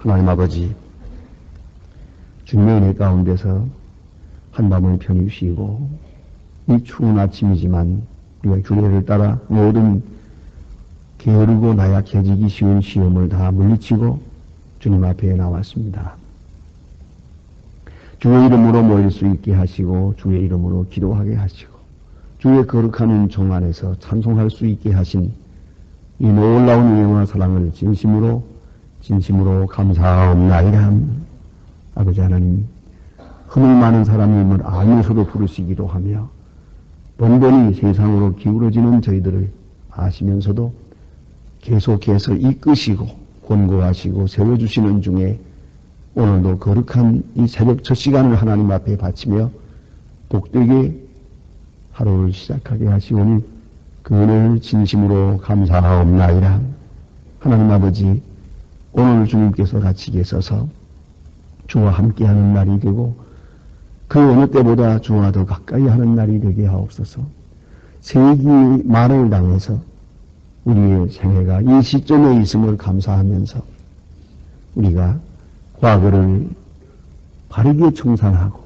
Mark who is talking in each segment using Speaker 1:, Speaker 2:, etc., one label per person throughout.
Speaker 1: 하나님 아버지, 주님의 은혜 가운데서 한밤을 편히 쉬고 이 추운 아침이지만 우리가 주례를 따라 모든 게으르고 나약해지기 쉬운 시험을 다 물리치고 주님 앞에 나왔습니다. 주의 이름으로 모일 수 있게 하시고 주의 이름으로 기도하게 하시고 주의 거룩한 종 안에서 찬송할 수 있게 하신 이 놀라운 은혜와 사랑을 진심으로 감사하옵나이다. 아버지 하나님, 흠을 많은 사람임을 알면서도 부르시기도 하며 번번이 세상으로 기울어지는 저희들을 아시면서도 계속해서 이끄시고 권고하시고 세워주시는 중에 오늘도 거룩한 이 새벽 첫 시간을 하나님 앞에 바치며 복되게 하루를 시작하게 하시오니 그 은혜를 진심으로 감사하옵나이다. 하나님 아버지, 오늘 주님께서 같이 계셔서 주와 함께하는 날이 되고 그 어느 때보다 주와 더 가까이 하는 날이 되게 하옵소서. 세기 말을 당해서 우리의 생애가 이 시점에 있음을 감사하면서 우리가 과거를 바르게 청산하고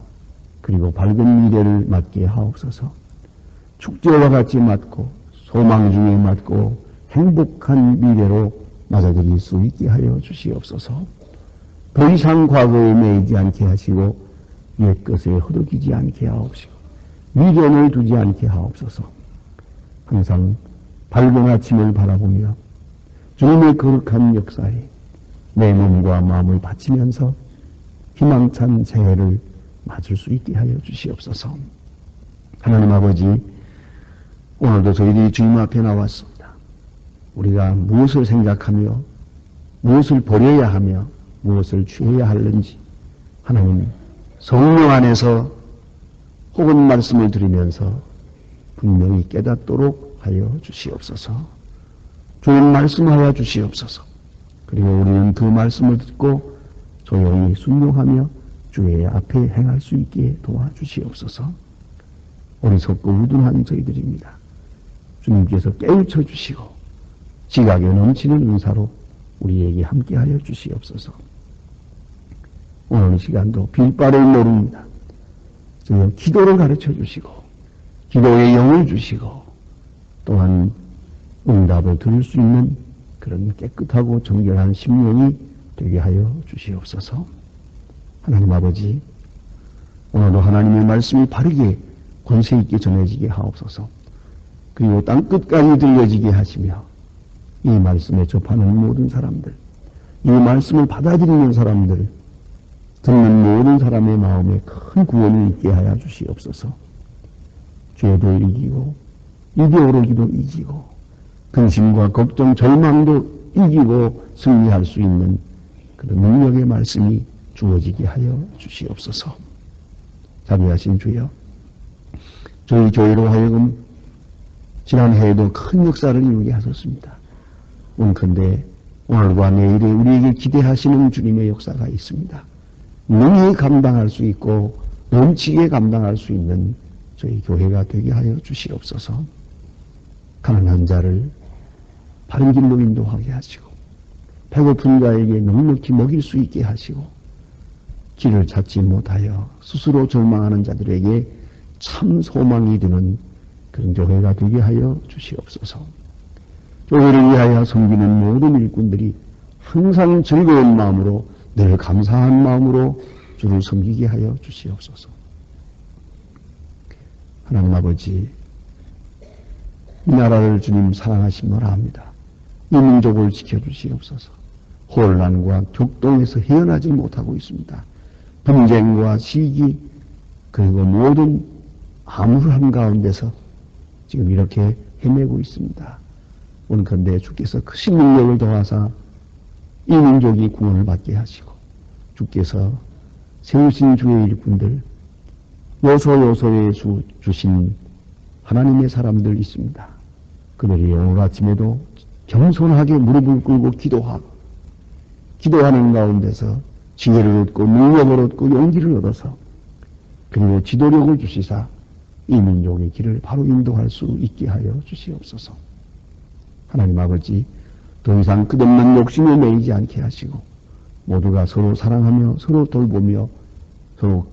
Speaker 1: 그리고 밝은 미래를 맞게 하옵소서. 축제와 같이 맞고 소망 중에 맞고 행복한 미래로 맞아들일 수 있게 하여 주시옵소서. 더 이상 과거에 매이지 않게 하시고 옛것에 허덕이지 않게 하옵시고 미련을 두지 않게 하옵소서. 항상 밝은 아침을 바라보며 주님의 거룩한 역사에 내 몸과 마음을 바치면서 희망찬 새해를 맞을 수 있게 하여 주시옵소서. 하나님 아버지, 오늘도 저희들이 주님 앞에 나왔습니다. 우리가 무엇을 생각하며 무엇을 버려야 하며 무엇을 취해야 하는지 하나님 성령 안에서 혹은 말씀을 들으면서 분명히 깨닫도록 하여 주시옵소서. 주님 말씀하여 주시옵소서. 그리고 우리는 그 말씀을 듣고 조용히 순종하며 주의 앞에 행할 수 있게 도와주시옵소서. 어리석고 우둔한 저희들입니다. 주님께서 깨우쳐 주시고 지각에 넘치는 은사로 우리에게 함께하여 주시옵소서. 오늘 이 시간도 빌바를 모릅니다. 기도를 가르쳐 주시고 기도의 영을 주시고 또한 응답을 들을 수 있는 그런 깨끗하고 정결한 심령이 되게 하여 주시옵소서. 하나님 아버지, 오늘도 하나님의 말씀이 바르게 권세 있게 전해지게 하옵소서. 그리고 땅끝까지 들려지게 하시며 이 말씀에 접하는 모든 사람들, 이 말씀을 받아들이는 사람들, 듣는 모든 사람의 마음에 큰 구원이 있게 하여 주시옵소서. 죄도 이기고 이겨오르기도 이기고 근심과 걱정, 절망도 이기고 승리할 수 있는 그런 능력의 말씀이 주어지게 하여 주시옵소서. 자비하신 주여, 저희 교회로 하여금 지난해에도 큰 역사를 이루게 하셨습니다. 원컨대 오늘과 내일에 우리에게 기대하시는 주님의 역사가 있습니다. 능히 감당할 수 있고 넘치게 감당할 수 있는 저희 교회가 되게 하여 주시옵소서. 가난한 자를 바른 길로 인도하게 하시고 배고픈 자에게 넉넉히 먹일 수 있게 하시고 길을 찾지 못하여 스스로 절망하는 자들에게 참 소망이 되는 그런 교회가 되게 하여 주시옵소서. 교회를 위하여 섬기는 모든 일꾼들이 항상 즐거운 마음으로 늘 감사한 마음으로 주를 섬기게 하여 주시옵소서. 하나님 아버지, 이 나라를 주님 사랑하심으로 합니다. 이 민족을 지켜주시옵소서. 혼란과 격동에서 헤어나지 못하고 있습니다. 분쟁과 시기 그리고 모든 암울한 가운데서 지금 이렇게 헤매고 있습니다. 원컨대 주께서 크신 능력을 더하사 이 민족이 구원을 받게 하시고 주께서 세우신 주의 일꾼들 요소요소에 주신 하나님의 사람들 있습니다. 그들이 오늘 아침에도 겸손하게 무릎을 꿇고 기도하는 가운데서 지혜를 얻고 능력을 얻고 용기를 얻어서 그리고 지도력을 주시사 이 민족의 길을 바로 인도할 수 있게 하여 주시옵소서. 하나님 아버지, 더 이상 끝없는 욕심에 매이지 않게 하시고 모두가 서로 사랑하며 서로 돌보며 서로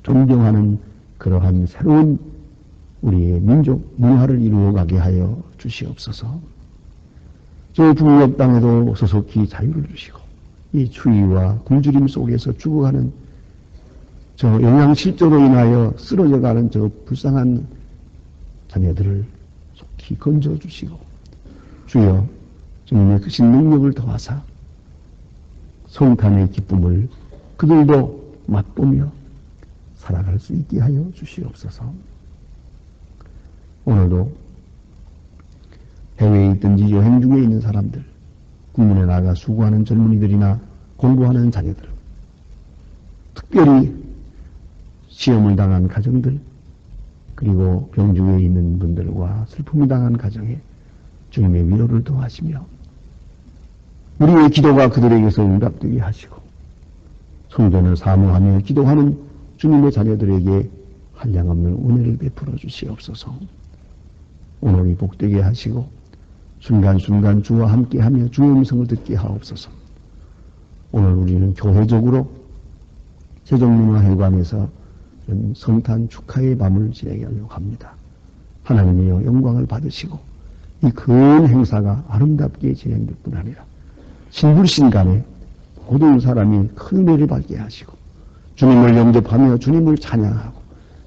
Speaker 1: 존경하는 그러한 새로운 우리의 민족 문화를 이루어가게 하여 주시옵소서. 저 북녘 땅에도 소속히 자유를 주시고 이 추위와 굶주림 속에서 죽어가는 저 영양실조로 인하여 쓰러져가는 저 불쌍한 자녀들을 속히 건져주시고 주여 주님의 크신 능력을 더하사 성탄의 기쁨을 그들도 맛보며 살아갈 수 있게 하여 주시옵소서. 오늘도 해외에 있든지 여행 중에 있는 사람들, 국문에 나가 수고하는 젊은이들이나 공부하는 자녀들, 특별히 시험을 당한 가정들, 그리고 병중에 있는 분들과 슬픔이 당한 가정에 주님의 위로를 더하시며 우리의 기도가 그들에게서 응답되게 하시고 성전을 사모하며 기도하는 주님의 자녀들에게 한량없는 은혜를 베풀어 주시옵소서. 오늘이 복되게 하시고 순간순간 주와 함께하며 주의 음성을 듣게 하옵소서. 오늘 우리는 교회적으로 세종문화회관에서 성탄 축하의 밤을 지내려고 합니다. 하나님의 영광을 받으시고 이 큰 행사가 아름답게 진행될 뿐 아니라 신불신간에 모든 사람이 큰 은혜를 받게 하시고 주님을 영접하며 주님을 찬양하고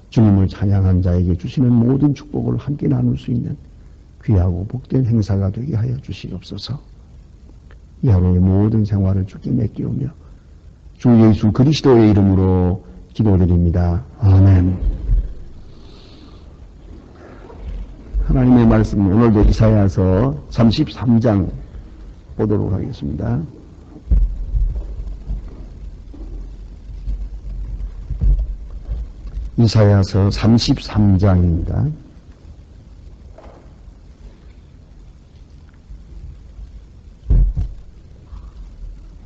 Speaker 1: 주님을 찬양한 자에게 주시는 모든 축복을 함께 나눌 수 있는 귀하고 복된 행사가 되게 하여 주시옵소서. 이 하루의 모든 생활을 주께 맡기오며 주 예수 그리스도의 이름으로 기도드립니다. 아멘. 하나님의 말씀 오늘도 이사야서 33장 보도록 하겠습니다. 이사야서 33장입니다.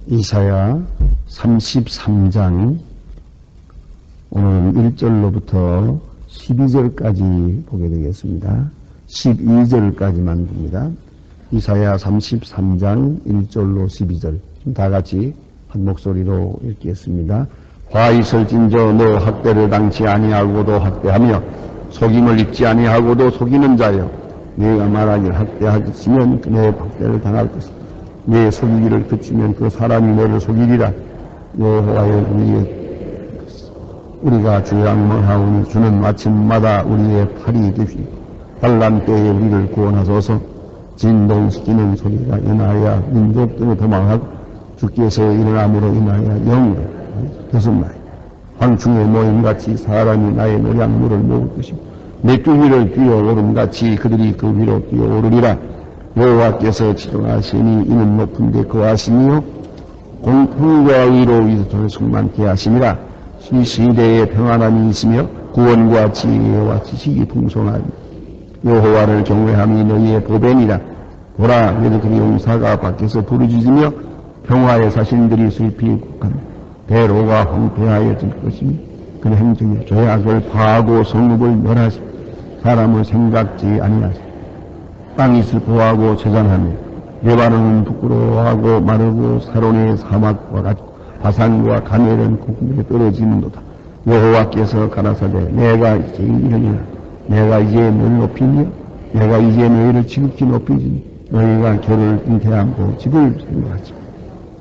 Speaker 1: 이사야 33장 오늘은 1절로부터 12절까지 보게 되겠습니다. 12절까지만 봅니다. 이사야 33장 1절로 12절 다 같이 한 목소리로 읽겠습니다. 화 있을진저 너 학대를 당치 아니하고도 학대하며 속임을 입지 아니하고도 속이는 자여 네가 말하길 학대하시면 내 학대를 당할 것이다. 네 속이기를 그치면 그 사람이 너를 속이리라. 여호와여 우리가 주양망하오니 주는 아침마다 우리의 팔이 되시고 환난 때에 우리를 구원하소서. 진동시키는 소리가 인하여 민족들을 도망하고 주께서 일어남으로 인하여 영으로 되었나이다. 황충의 모임같이 사람이 나의 노량물을 먹을 것이고 메뚜기를 뛰어오름같이 그들이 그 위로 뛰어오르리라. 여호와께서 지정하시니 이는 높은 데 거하시니요 공평과 의로 이스라엘 충만케 하시니라. 이 시대에 평안함이 있으며 구원과 지혜와 지식이 풍성하니 여호와를 경외함이 너희의 보배니라. 보라 너희들의 용사가 밖에서 부르짖으며 평화의 사신들이 슬피 곡하며 대로가 황폐하여질 것이며 그 행정에 죄악을 파하고 성읍을 멸하시며 사람을 생각지 아니하시며 땅이 슬퍼하고 재잔하며 레바논은 부끄러워하고 마르고 사론의 사막과 같이 바산과 가멜은 곡물에 떨어지는도다. 여호와께서 가라사대 내가 이제 이르리라. 내가 이제 너를 높이며 내가 이제 너희를 지극히 높이지니 너희가 결을 잉태하고 집을 생각하지.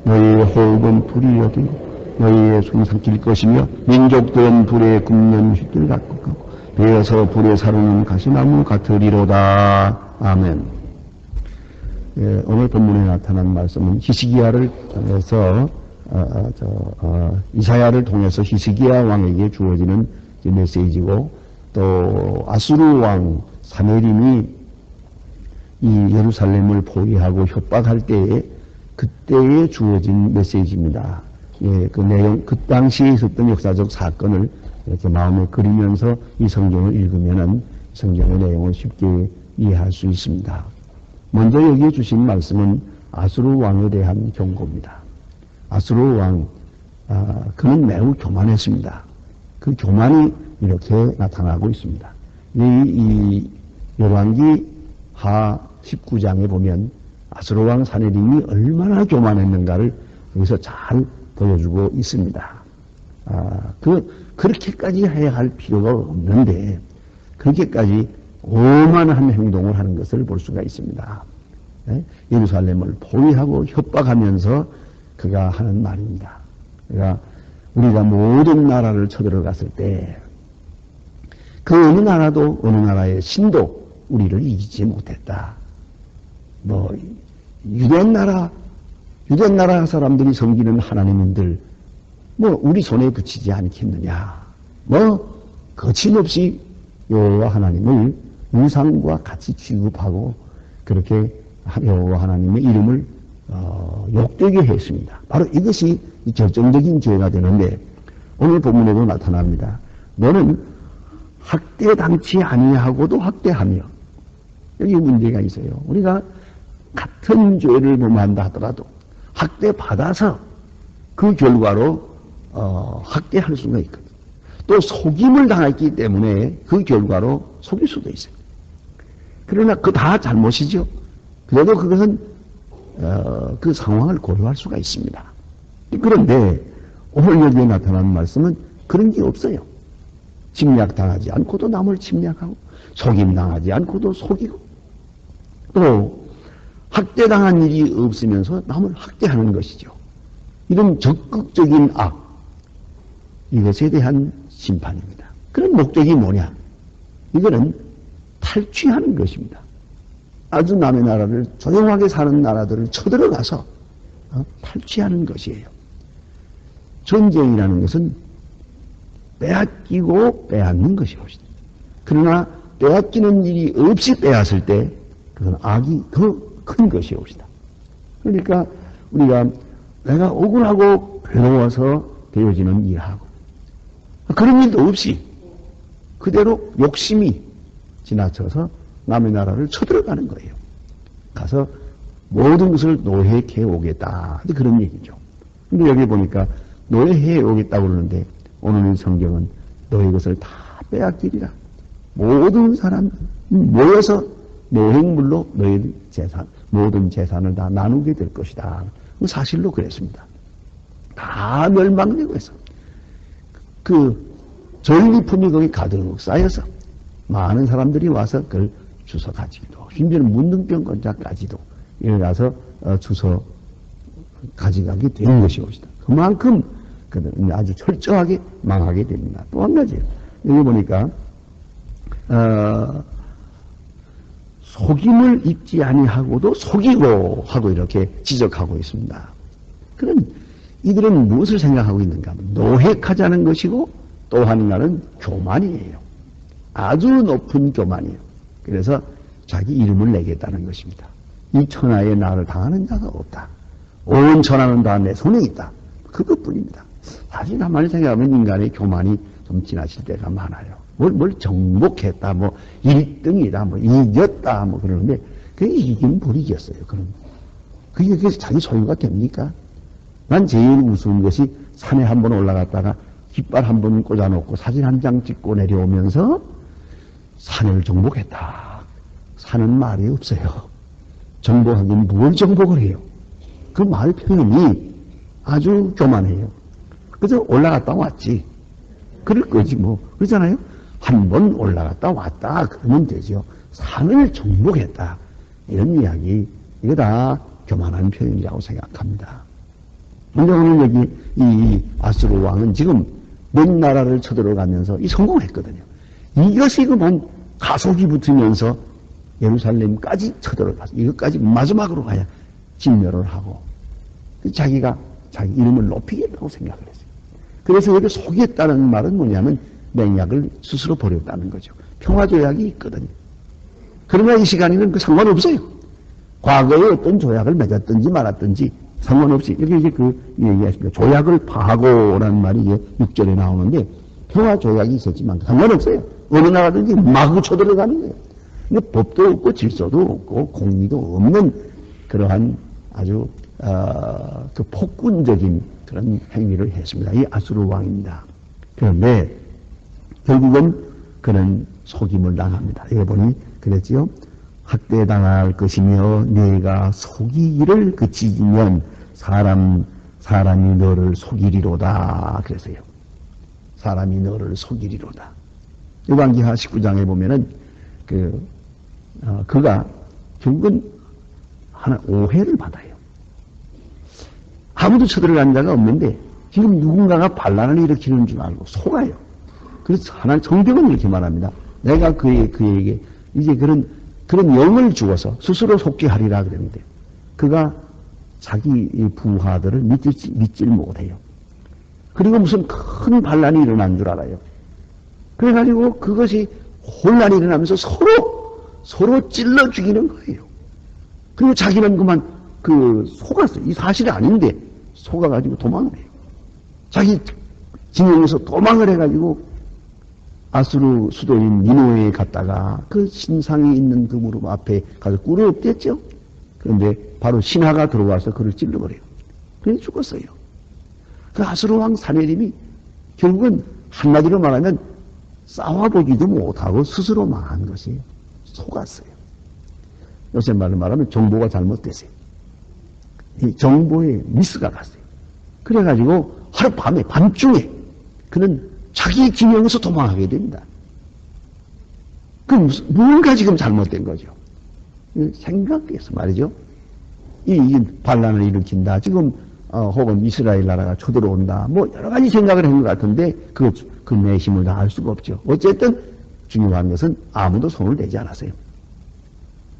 Speaker 1: 너희의 호흡은 불이 여기고 너희의 손 삼킬 것이며 민족들은 불에 굽는 휘들 갖고 가고 베어서 불에 사르는 가시나무 같으리로다. 아멘. 예, 오늘 본문에 나타난 말씀은 히스기야를 통해서 이사야를 통해서 히스기야 왕에게 주어지는 메시지고 또 아수르 왕 사네림이 이 예루살렘을 포위하고 협박할 때에 그때에 주어진 메시지입니다. 예, 그 내용, 그 당시에 있었던 역사적 사건을 이렇게 마음에 그리면서 이 성경을 읽으면은 성경의 내용을 쉽게 이해할 수 있습니다. 먼저 여기에 주신 말씀은 아수르 왕에 대한 경고입니다. 아수르 왕, 그는 매우 교만했습니다. 그 교만이 이렇게 나타나고 있습니다. 이 열왕기 하 19장에 보면 아수르 왕 사네림이 얼마나 교만했는가를 여기서 잘 보여주고 있습니다. 그렇게까지 해야 할 필요가 없는데, 그렇게까지 오만한 행동을 하는 것을 볼 수가 있습니다. 네? 예루살렘을 포위하고 협박하면서 그가 하는 말입니다. 그러니까 우리가 모든 나라를 쳐들어갔을 때, 그 어느 나라도 어느 나라의 신도 우리를 이기지 못했다. 유대인 나라 사람들이 섬기는 하나님들, 우리 손에 붙이지 않겠느냐. 거침없이 여호와 하나님을 우상과 같이 취급하고, 그렇게 여호와 하나님의 이름을 욕되게 했습니다. 바로 이것이 결정적인 죄가 되는데, 오늘 본문에도 나타납니다. 너는 학대당치 아니하고도 학대하며, 여기 문제가 있어요. 우리가 같은 죄를 범한다 하더라도 학대받아서 그 결과로 학대할 수가 있거든요. 또 속임을 당했기 때문에 그 결과로 속일 수도 있어요. 그러나 그 다 잘못이죠. 그래도 그것은 그 상황을 고려할 수가 있습니다. 그런데 오늘 여기에 나타난 말씀은 그런 게 없어요. 침략당하지 않고도 남을 침략하고, 속임당하지 않고도 속이고, 또 학대당한 일이 없으면서 남을 학대하는 것이죠. 이런 적극적인 악, 이것에 대한 심판입니다. 그런 목적이 뭐냐? 이거는 탈취하는 것입니다. 아주 남의 나라를, 조용하게 사는 나라들을 쳐들어가서 탈취하는 것이에요. 전쟁이라는 것은 빼앗기고 빼앗는 것이오. 그러나 빼앗기는 일이 없이 빼앗을 때 그건 악이 더 큰 것이옵시다. 그러니까 우리가 내가 억울하고 괴로워서 되어지는 일하고, 그런 일도 없이 그대로 욕심이 지나쳐서 남의 나라를 쳐들어가는 거예요. 가서 모든 것을 노획해 오겠다. 그런 얘기죠. 근데 여기 보니까 노획해 오겠다고 그러는데, 오늘 성경은 너희 것을 다 빼앗기리라. 모든 사람 모여서 노획물로 너희 재산, 모든 재산을 다 나누게 될 것이다. 사실로 그랬습니다. 다 멸망되고 해서 그 전리품이 거기 가득 쌓여서 많은 사람들이 와서 그걸 주워 가지기도, 심지어는 문둥병권자까지도 이래 가서 주워 가져가게 되는 것이옵시다. 그만큼 아주 철저하게 망하게 됩니다. 또 한 가지, 여기 보니까 속임을 입지 아니하고도 속이고 하고 이렇게 지적하고 있습니다. 그럼 이들은 무엇을 생각하고 있는가 하면 노획하자는 것이고, 또 하나는 교만이에요. 아주 높은 교만이에요. 그래서 자기 이름을 내겠다는 것입니다. 이 천하에 나를 당하는 자가 없다. 온 천하는 다 내 손에 있다. 그것뿐입니다. 사실 가만히 생각하면 인간의 교만이 좀 지나칠 때가 많아요. 뭘 정복했다, 1등이다, 이겼다, 그러는데, 그게 이기는 버리겠어요, 그럼. 그게 자기 소유가 됩니까? 난 제일 우스운 것이 산에 한번 올라갔다가 깃발 한번 꽂아놓고 사진 한 장 찍고 내려오면서 산을 정복했다. 산은 말이 없어요. 정복하긴 뭘 정복을 해요? 그 말 표현이 아주 교만해요. 그래서 올라갔다 왔지. 그럴 거지, 그러잖아요? 한 번 올라갔다 왔다 그러면 되죠. 산을 정복했다. 이런 이야기, 이거 다 교만한 표현이라고 생각합니다. 근데 오늘 여기 이 아수르 왕은 지금 몇 나라를 쳐들어가면서 성공했거든요. 이것이 가속이 붙으면서 예루살렘까지 쳐들어가서 이것까지 마지막으로 가야 진멸을 하고 자기가 자기 이름을 높이겠다고 생각을 했어요. 그래서 여기 속였다는 말은 뭐냐면 맹약을 스스로 버렸다는 거죠. 평화조약이 있거든요. 그러나 이 시간에는 그 상관없어요. 과거에 어떤 조약을 맺었든지 말았든지 상관없이, 여기 이제 얘기하십니다. 조약을 파하고라는 말이 이제 6절에 나오는데, 평화조약이 있었지만 상관없어요. 어느 나라든지 마구 쳐들어가는 거예요. 근데 법도 없고 질서도 없고 공의도 없는 그러한 아주, 그 폭군적인 그런 행위를 했습니다. 이 아수르 왕입니다. 그런데 결국은 그는 속임을 당합니다. 여기 보니 그랬지요. 학대당할 것이며 네가 속이기를 그치면 사람이 너를 속이리로다 그래서요. 사람이 너를 속이리로다. 열왕기하 19장에 보면은 그가 결국은 하나 오해를 받아요. 아무도 쳐들어간 자가 없는데 지금 누군가가 반란을 일으키는 줄 알고 속아요. 그래서 하나님 성경은 이렇게 말합니다. 내가 그에게 이제 그런 영을 주어서 스스로 속게 하리라 그랬는데 그가 자기 부하들을 믿질 못해요. 그리고 무슨 큰 반란이 일어난 줄 알아요. 그래가지고 그것이 혼란이 일어나면서 서로 찔러 죽이는 거예요. 그리고 자기는 그만 속았어요. 이 사실이 아닌데 속아가지고 도망을 해요. 자기 진영에서 도망을 해가지고 아수르 수도인 니느웨에 갔다가 그 신상이 있는 그 무릎 앞에 가서 꿀을 엎댔죠. 그런데 바로 신하가 들어와서 그를 찔러버려요. 그래서 죽었어요. 그 아수르 왕 사내림이 결국은 한마디로 말하면 싸워보지도 못하고 스스로 망한 것이 속았어요. 요새 말로 말하면 정보가 잘못됐어요. 이 정보에 미스가 갔어요. 그래가지고 하룻밤에 밤중에 그는 자기 진영에서 도망하게 됩니다. 그럼 뭔가 지금 잘못된 거죠. 생각해서 말이죠. 이 반란을 일으킨다. 지금 혹은 이스라엘 나라가 쳐들어온다. 뭐 여러 가지 생각을 한 것 같은데 그 내심을 다 알 수가 없죠. 어쨌든 중요한 것은 아무도 손을 대지 않았어요.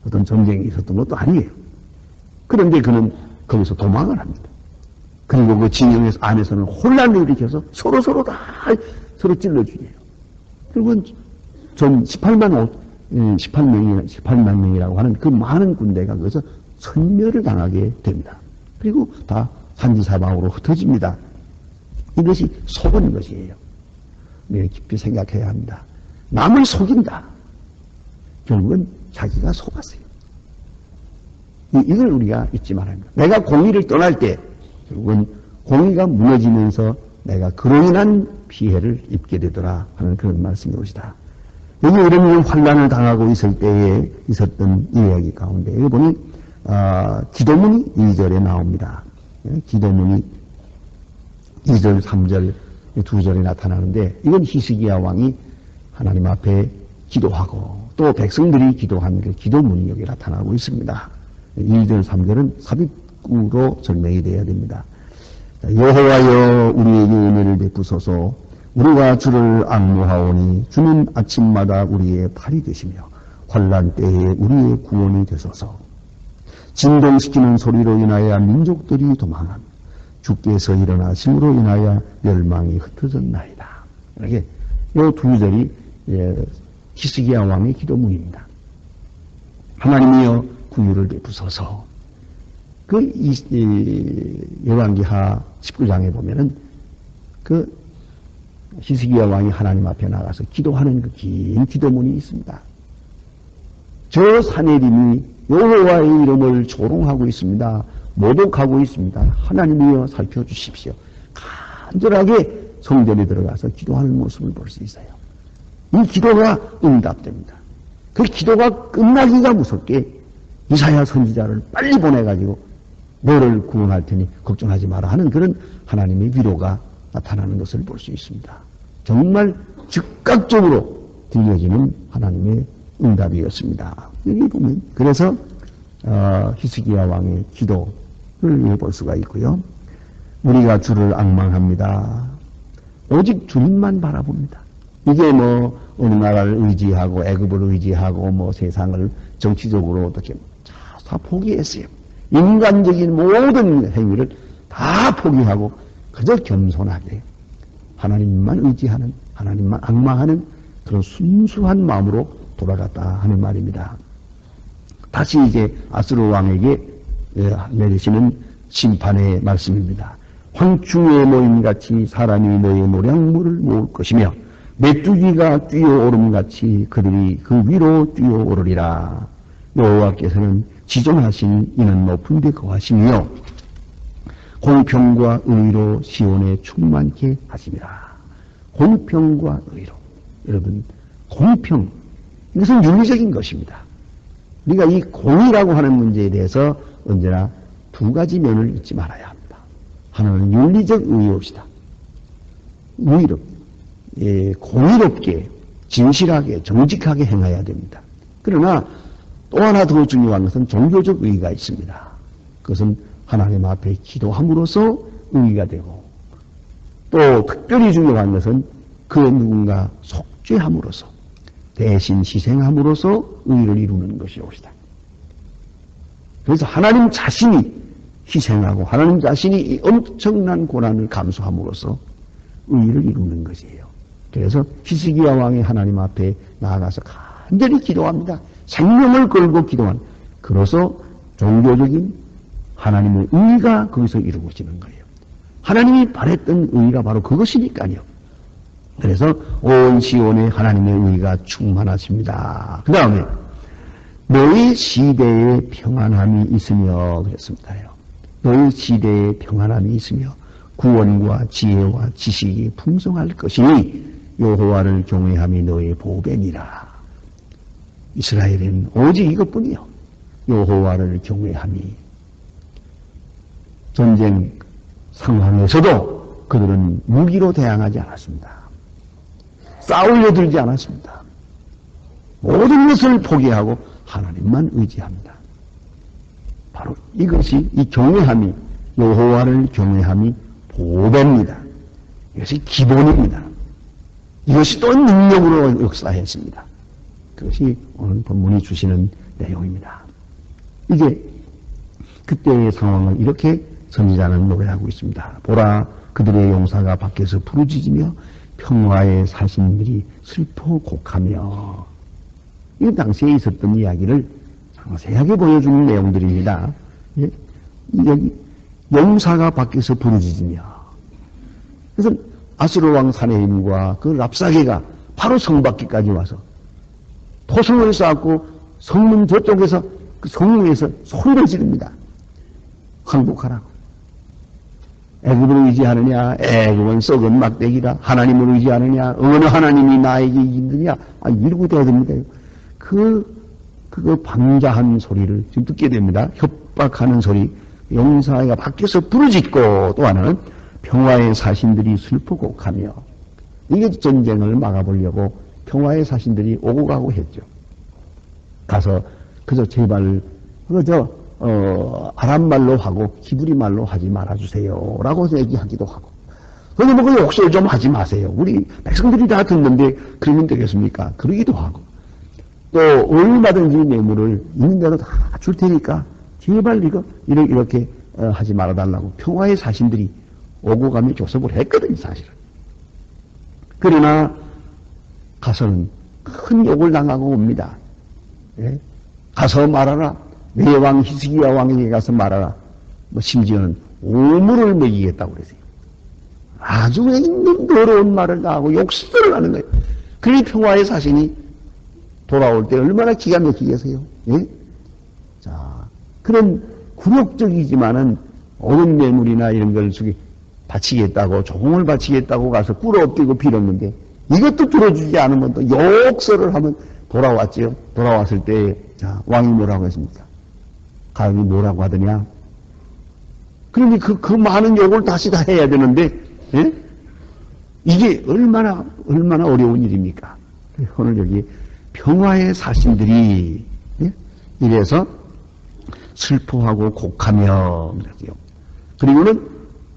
Speaker 1: 어떤 전쟁이 있었던 것도 아니에요. 그런데 그는 거기서 도망을 합니다. 그리고 그 진영 안에서는 혼란을 일으켜서 서로 찔러 죽여요. 결국은 전 18만 명이라고 하는 그 많은 군대가 거기서 선멸을 당하게 됩니다. 그리고 다 산지사방으로 흩어집니다. 이것이 속은 것이에요. 우리가 깊이 생각해야 합니다. 남을 속인다. 결국은 자기가 속았어요. 이걸 우리가 잊지 말아야 합니다. 내가 공의를 떠날 때 결국은 공의가 무너지면서 내가 그로 인한 피해를 입게 되더라 하는 그런 말씀이 오시다. 여기 이런 환란을 당하고 있을 때에 있었던 이야기 가운데 여기 보니 기도문이 2절에 나옵니다. 기도문이 2절, 3절, 2절에 나타나는데 이건 히스기야 왕이 하나님 앞에 기도하고 또 백성들이 기도한 그 기도문이 여기 나타나고 있습니다. 2절, 3절은 삽입구로 설명이 되어야 됩니다. 여호와여 우리에게 은혜를 베푸소서 우리가 주를 앙무하오니 주는 아침마다 우리의 팔이 되시며 환난 때에 우리의 구원이 되소서. 진동시키는 소리로 인하여 민족들이 도망함 주께서 일어나심으로 인하여 멸망이 흩어졌나이다. 이렇게 이 2절이 히스기야 왕의 기도문입니다. 하나님이여 구유를 베푸소서. 열왕기하 19장에 보면은 히스기야 왕이 하나님 앞에 나가서 기도하는 그 긴 기도문이 있습니다. 저 사내림이 여호와의 이름을 조롱하고 있습니다. 모독하고 있습니다. 하나님이여 살펴주십시오. 간절하게 성전에 들어가서 기도하는 모습을 볼 수 있어요. 이 기도가 응답됩니다. 그 기도가 끝나기가 무섭게 이사야 선지자를 빨리 보내가지고 너를 구원할 테니 걱정하지 마라 하는 그런 하나님의 위로가 나타나는 것을 볼 수 있습니다. 정말 즉각적으로 들려지는 하나님의 응답이었습니다. 여기 보면 그래서 히스기야 왕의 기도를 볼 수가 있고요. 우리가 주를 앙망합니다. 오직 주님만 바라봅니다. 이게 뭐 어느 나라를 의지하고 애굽을 의지하고 뭐 세상을 정치적으로 어떻게 다 포기했어요. 인간적인 모든 행위를 다 포기하고 그저 겸손하게 하나님만 의지하는 하나님만 앙망하는 그런 순수한 마음으로 돌아갔다 하는 말입니다. 다시 이제 아수르 왕에게 내리시는 심판의 말씀입니다. 황충의 모임같이 사람이 너의 노량물을 모을 것이며 메뚜기가 뛰어오름같이 그들이 그 위로 뛰어오르리라. 여호와께서는 지존하신 이는 높은 데 거하시며 공평과 의로 시온에 충만케 하심이라. 공평과 의로. 여러분, 공평, 이것은 윤리적인 것입니다. 우리가 이 공의라고 하는 문제에 대해서 언제나 두 가지 면을 잊지 말아야 합니다. 하나는 윤리적 의의옵시다. 공의롭게, 진실하게, 정직하게 행해야 됩니다. 그러나 또 하나 더 중요한 것은 종교적 의의가 있습니다. 그것은 하나님 앞에 기도함으로써 의의가 되고, 또 특별히 중요한 것은 그 누군가 속죄함으로써, 대신 희생함으로써 의의를 이루는 것이옵시다. 그래서 하나님 자신이 희생하고 하나님 자신이 엄청난 고난을 감수함으로써 의의를 이루는 것이에요. 그래서 히스기야 왕이 하나님 앞에 나아가서 간절히 기도합니다. 생명을 걸고 기도한, 그래서 종교적인 하나님의 의의가 거기서 이루어지는 거예요. 하나님이 바랬던 의의가 바로 그것이니까요. 그래서 온 시온에 하나님의 의의가 충만하십니다. 그 다음에 너희 시대에 평안함이 있으며 그랬습니다요. 너희 시대에 평안함이 있으며 구원과 지혜와 지식이 풍성할 것이니 여호와를 경외함이 너희 보배니라. 이스라엘에는 오직 이것뿐이요. 여호와를 경외함이. 전쟁 상황에서도 그들은 무기로 대항하지 않았습니다. 싸우려 들지 않았습니다. 모든 것을 포기하고 하나님만 의지합니다. 바로 이것이, 이 경외함이, 여호와를 경외함이 보배입니다. 이것이 기본입니다. 이것이 또 능력으로 역사했습니다. 그것이 오늘 본문이 주시는 내용입니다. 이제 그때의 상황을 이렇게 선지자는 노래하고 있습니다. 보라, 그들의 용사가 밖에서 부르짖으며 평화의 사신들이 슬퍼 곡하며. 이 당시에 있었던 이야기를 상세하게 보여주는 내용들입니다. 예? 여기 용사가 밖에서 부르짖으며. 그래서 아수르 왕 사네림과 그 랍사게가 바로 성 밖에까지 와서 토성을 쌓고 성문 저쪽에서 그 성문에서 소리를 지릅니다. 항복하라고. 애굽을 의지하느냐? 애굽은 썩은 막대기라. 하나님을 의지하느냐? 어느 하나님이 나에게 이기느냐? 이러고 대답합니다. 그거 방자한 소리를 지금 듣게 됩니다. 협박하는 소리. 용사가 밖에서 부르짖고, 또 하나는 평화의 사신들이 슬퍼 곡하며. 이게 전쟁을 막아보려고 평화의 사신들이 오고 가고 했죠. 가서 그저 제발 아람말로 하고 히브리 말로 하지 말아주세요 라고 얘기하기도 하고, 그런데 뭐 그 욕설 좀 하지 마세요. 우리 백성들이 다 듣는데 그러면 되겠습니까? 그러기도 하고, 또 얼마든지 뇌물을 있는 대로 다 줄 테니까 제발 이렇게 하지 말아달라고 평화의 사신들이 오고 가며 교섭을 했거든요, 사실은. 그러나 가서는 큰 욕을 당하고 옵니다. 예? 가서 말하라. 내 왕 히스기야 왕에게 가서 말하라. 뭐 심지어는 오물을 먹이겠다고 그러세요. 아주 있는 더러운 말을 다 하고 욕설을 하는 거예요. 그러니 평화의 사신이 돌아올 때 얼마나 기가 막히겠어요. 예? 자, 그런 굴욕적이지만은 옳은 뇌물이나 이런 걸 바치겠다고, 종을 바치겠다고 가서 꿇어 엎드리고 빌었는데 이것도 들어주지 않으면 또 욕설을 하면 돌아왔지요. 돌아왔을 때, 자, 왕이 뭐라고 했습니까? 가인이 뭐라고 하더냐? 그러니 그 많은 욕을 다시 다 해야 되는데, 예? 이게 얼마나 어려운 일입니까? 오늘 여기 평화의 사신들이, 예? 이래서 슬퍼하고 곡하며, 그리고는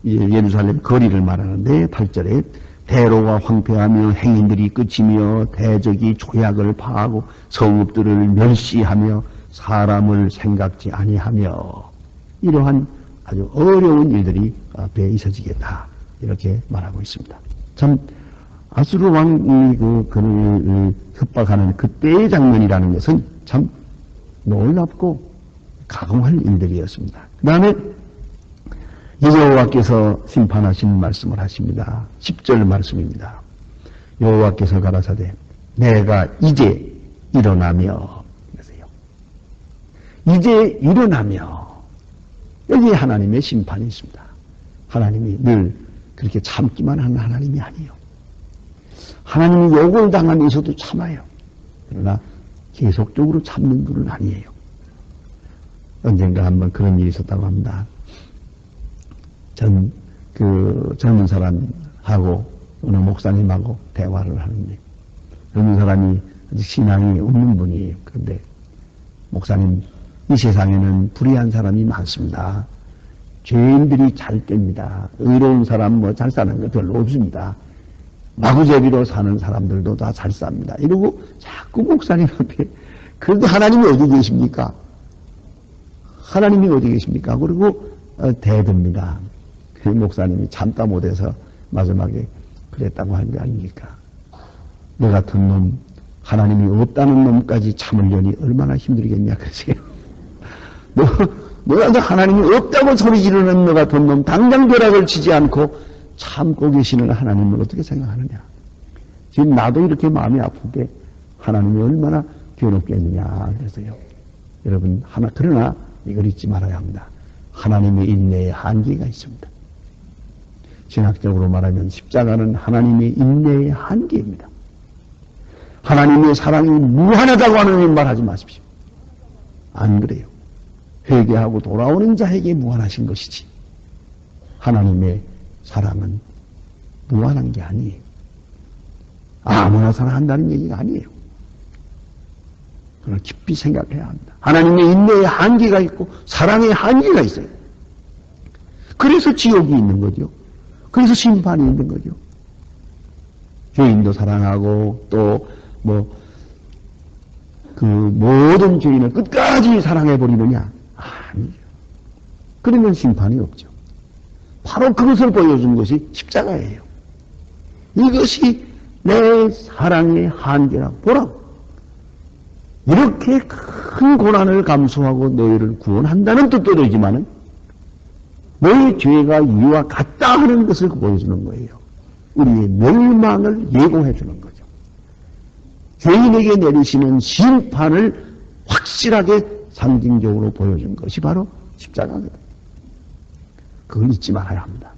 Speaker 1: 예루살렘 거리를 말하는데 8절에 대로가 황폐하며 행인들이 끝이며 대적이 조약을 파하고 성읍들을 멸시하며 사람을 생각지 아니하며, 이러한 아주 어려운 일들이 앞에 있어지겠다, 이렇게 말하고 있습니다. 참 아수르 왕이 그를 협박하는 그때의 장면이라는 것은 참 놀랍고 가공할 일들이었습니다. 그 다음에 여호와께서 심판하신 말씀을 하십니다. 10절 말씀입니다. 여호와께서 가라사대 내가 이제 일어나며, 그러세요. 이제 일어나며, 여기 하나님의 심판이 있습니다. 하나님이 늘 그렇게 참기만 하는 하나님이 아니에요. 하나님이 욕을 당하면서도 참아요. 그러나 계속적으로 참는 분은 아니에요. 언젠가 한번 그런 일이 있었다고 합니다. 전 그 젊은 사람하고 어느 목사님하고 대화를 하는데, 젊은 사람이 아직 신앙이 없는 분이에요. 그런데 목사님, 이 세상에는 불의한 사람이 많습니다. 죄인들이 잘 깹니다. 의로운 사람 뭐 잘 사는 거 별로 없습니다. 마구잡이로 사는 사람들도 다 잘 삽니다. 이러고 자꾸 목사님한테, 그래도 하나님이 어디 계십니까? 하나님이 어디 계십니까? 그리고 대듭니다. 그 목사님이 참다 못해서 마지막에 그랬다고 하는 게 아닙니까? 너 같은 놈, 하나님이 없다는 놈까지 참으려니 얼마나 힘들겠냐, 그러세요. 너가 하나님이 없다고 소리 지르는 너 같은 놈, 당장 벼락을 치지 않고 참고 계시는 하나님을 어떻게 생각하느냐. 지금 나도 이렇게 마음이 아픈데 하나님이 얼마나 괴롭겠느냐, 그래서요. 여러분, 그러나 이걸 잊지 말아야 합니다. 하나님의 인내에 한계가 있습니다. 신학적으로 말하면 십자가는 하나님의 인내의 한계입니다. 하나님의 사랑이 무한하다고 하는 말하지 마십시오. 안 그래요. 회개하고 돌아오는 자에게 무한하신 것이지, 하나님의 사랑은 무한한 게 아니에요. 아무나 사랑한다는 얘기가 아니에요. 그걸 깊이 생각해야 합니다. 하나님의 인내의 한계가 있고 사랑의 한계가 있어요. 그래서 지옥이 있는 거죠. 그래서 심판이 있는 거죠. 죄인도 사랑하고 또 그 모든 죄인을 끝까지 사랑해버리느냐? 아니죠. 그러면 심판이 없죠. 바로 그것을 보여준 것이 십자가예요. 이것이 내 사랑의 한계라. 보라고. 이렇게 큰 고난을 감수하고 너희를 구원한다는 뜻도 되지만은 너희 죄가 이와 같다 하는 것을 보여주는 거예요. 우리의 멸망을 예고해 주는 거죠. 죄인에게 내리시는 심판을 확실하게 상징적으로 보여준 것이 바로 십자가거든요. 그걸 잊지 말아야 합니다.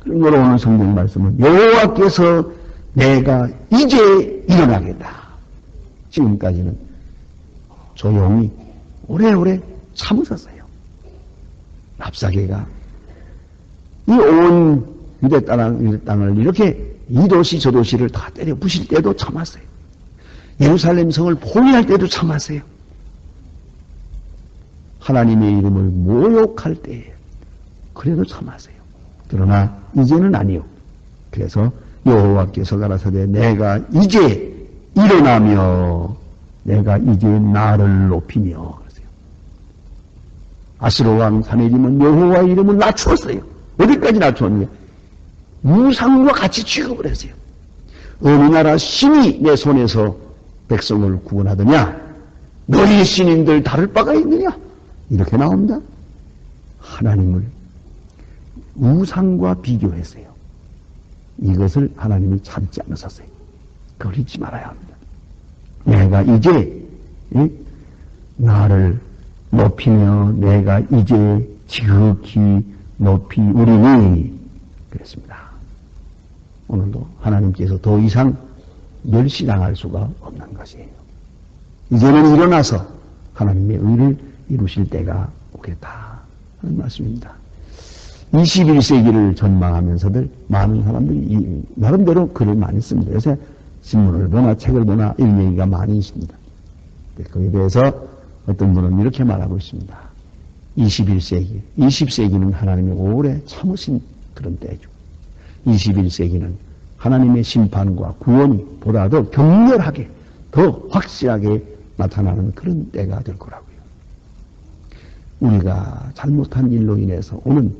Speaker 1: 그러므로 오늘 성경 말씀은 여호와께서 내가 이제 일어나겠다. 지금까지는 조용히 오래오래 참으셨어요. 랍사게가 이 온 유대 땅을 이렇게 이 도시 저 도시를 다 때려 부실 때도 참았어요. 예루살렘 성을 포위할 때도 참았어요. 하나님의 이름을 모욕할 때에 그래도 참았어요. 그러나 이제는 아니요. 그래서 여호와께서 가라사대 내가 이제 일어나며 내가 이제 나를 높이며 그러세요. 아스로 왕 사내림은 여호와의 이름을 낮추었어요. 어디까지 낮추었느냐? 우상과 같이 취급을 했어요. 어느 나라 신이 내 손에서 백성을 구원하더냐? 너희 신인들 다를 바가 있느냐? 이렇게 나옵니다. 하나님을 우상과 비교했어요. 이것을 하나님이 참지 않으셨어요. 그걸 잊지 말아야 합니다. 내가 이제 나를 높이며 내가 이제 지극히 높이 우리니 그랬습니다. 오늘도 하나님께서 더 이상 멸시당할 수가 없는 것이에요. 이제는 일어나서 하나님의 의를 이루실 때가 오겠다 하는 말씀입니다. 21세기를 전망하면서들 많은 사람들이 나름대로 글을 많이 씁니다. 요새 신문을 보나 책을 보나 이런 얘기가 많이 있습니다. 거기에 대해서 어떤 분은 이렇게 말하고 있습니다. 21세기, 20세기는 하나님이 오래 참으신 그런 때죠. 21세기는 하나님의 심판과 구원이 보다 더 격렬하게, 더 확실하게 나타나는 그런 때가 될 거라고요. 우리가 잘못한 일로 인해서 오는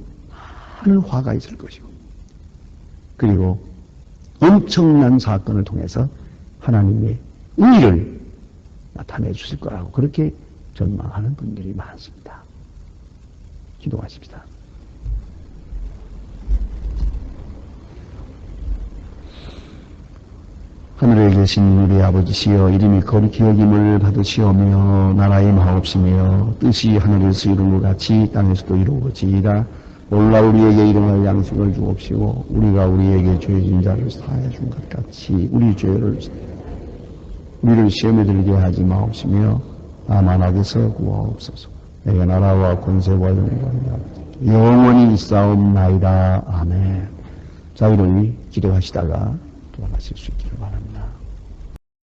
Speaker 1: 많은 화가 있을 것이고, 그리고 엄청난 사건을 통해서 하나님의 의를 나타내 주실 거라고 그렇게 전망하는 분들이 많습니다. 기도하십시다. 하늘에 계신 우리 아버지시여 이름이 거룩히 여김을 받으시오며 나라의 마옵시며 뜻이 하늘에서 이룬 것 같이 땅에서도 이루어지이다. 올라 우리에게 일어날 양식을 주옵시고 우리가 우리에게 죄진 자를 사하여 준 것 같이 우리를 시험에 들게 하지 마옵시며 다만 악에서 구하옵소서. 내가 나라와 권세와 영광이 영원히 있사옵나이다. 아멘. 자, 이러니 기도하시다가 돌아가실 수 있기를 바랍니다.